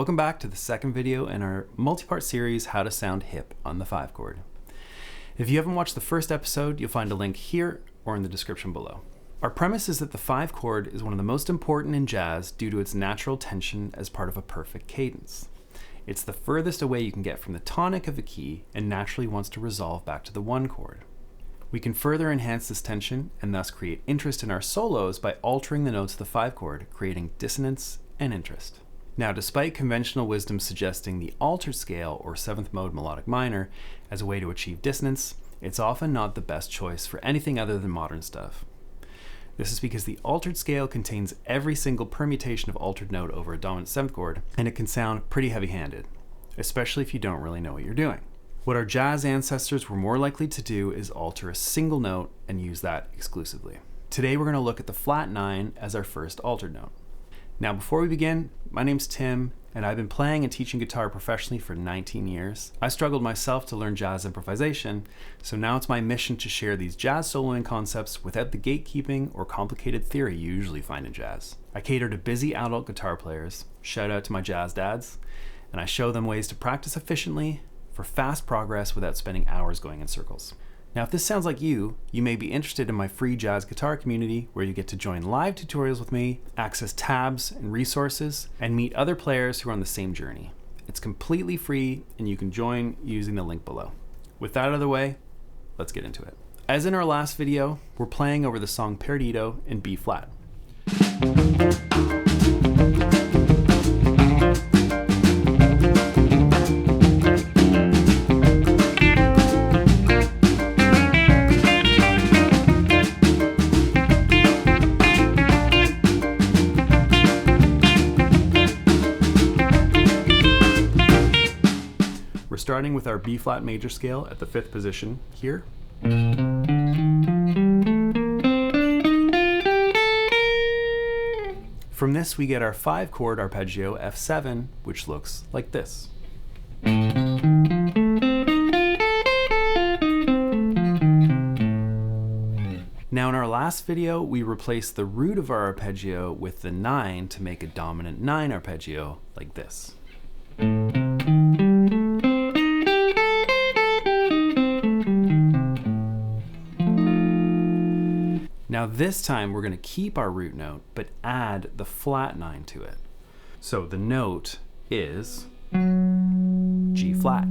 Welcome back to the second video in our multi-part series, How to Sound Hip on the 5 chord. If you haven't watched the first episode, you'll find a link here or in the description below. Our premise is that the 5 chord is one of the most important in jazz due to its natural tension as part of a perfect cadence. It's the furthest away you can get from the tonic of a key and naturally wants to resolve back to the 1 chord. We can further enhance this tension and thus create interest in our solos by altering the notes of the 5 chord, creating dissonance and interest. Now, despite conventional wisdom suggesting the altered scale or 7th mode melodic minor as a way to achieve dissonance, it's often not the best choice for anything other than modern stuff. This is because the altered scale contains every single permutation of altered note over a dominant 7th chord, and it can sound pretty heavy-handed, especially if you don't really know what you're doing. What our jazz ancestors were more likely to do is alter a single note and use that exclusively. Today we're going to look at the flat 9 as our first altered note. Now, before we begin, my name's Tim, and I've been playing and teaching guitar professionally for 19 years. I struggled myself to learn jazz improvisation, so now it's my mission to share these jazz soloing concepts without the gatekeeping or complicated theory you usually find in jazz. I cater to busy adult guitar players, shout out to my jazz dads, and I show them ways to practice efficiently for fast progress without spending hours going in circles. Now, if this sounds like you may be interested in my free jazz guitar community where you get to join live tutorials with me, access tabs and resources, and meet other players who are on the same journey. It's completely free and you can join using the link below. With that out of the way, let's get into it. As in our last video, we're playing over the song Perdido in B flat. Starting with our B flat major scale at the 5th position here. From this we get our 5 chord arpeggio F7, which looks like this. Now, in our last video we replaced the root of our arpeggio with the 9 to make a dominant 9 arpeggio like this. Now this time we're going to keep our root note, but add the flat 9 to it. So the note is G flat.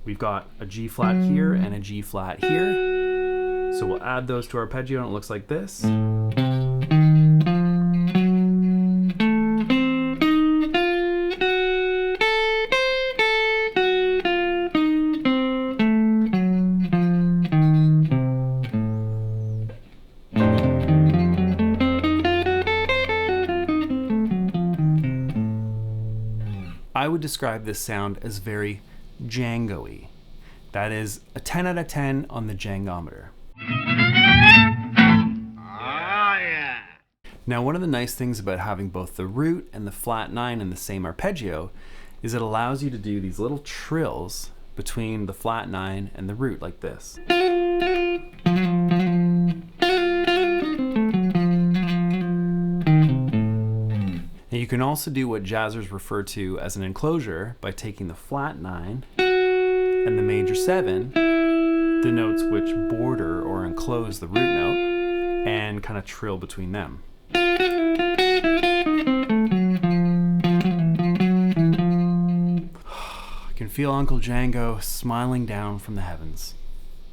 We've got a G flat here and a G flat here. So we'll add those to our arpeggio and it looks like this. I would describe this sound as very Django-y. That is a 10 out of 10 on the Djangometer. Oh, yeah. Now, one of the nice things about having both the root and the flat 9 in the same arpeggio is it allows you to do these little trills between the flat 9 and the root like this. You can also do what jazzers refer to as an enclosure by taking the flat 9 and the major 7, the notes which border or enclose the root note, and kind of trill between them. I can feel Uncle Django smiling down from the heavens.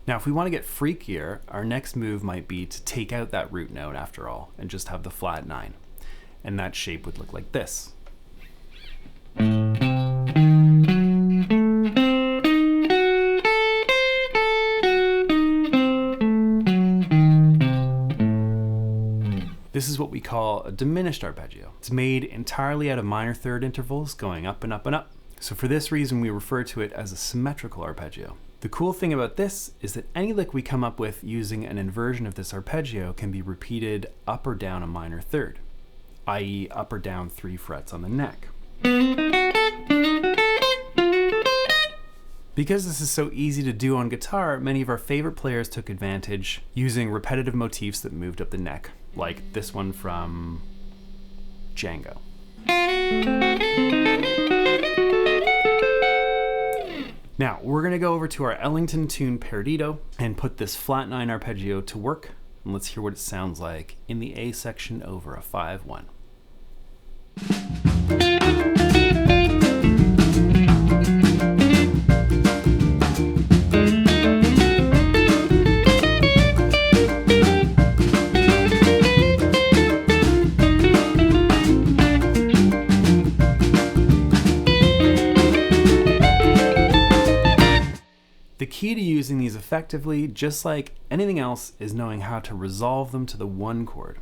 Now, if we want to get freakier, our next move might be to take out that root note after all and just have the flat 9. And that shape would look like this. This is what we call a diminished arpeggio. It's made entirely out of minor third intervals going up and up and up. So for this reason, we refer to it as a symmetrical arpeggio. The cool thing about this is that any lick we come up with using an inversion of this arpeggio can be repeated up or down a minor third, i.e. up or down 3 frets on the neck. Because this is so easy to do on guitar, many of our favorite players took advantage using repetitive motifs that moved up the neck, like this one from Django. Now, we're going to go over to our Ellington tune Perdido and put this flat 9 arpeggio to work. And let's hear what it sounds like in the A section over a 5-1. The key to using these effectively, just like anything else, is knowing how to resolve them to the one chord.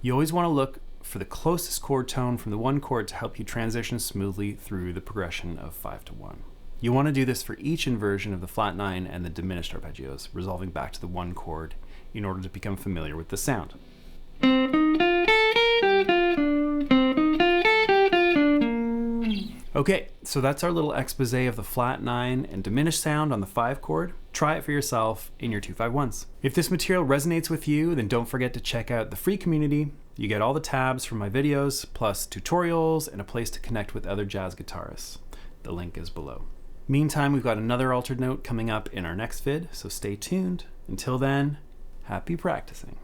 You always want to look for the closest chord tone from the one chord to help you transition smoothly through the progression of 5-1. You want to do this for each inversion of the flat 9 and the diminished arpeggios, resolving back to the one chord in order to become familiar with the sound. Okay, so that's our little expose of the flat 9 and diminished sound on the 5 chord. Try it for yourself in your 2-5-1s. If this material resonates with you, then don't forget to check out the free community. You get all the tabs from my videos, plus tutorials and a place to connect with other jazz guitarists. The link is below. Meantime, we've got another altered note coming up in our next vid, so stay tuned. Until then, happy practicing.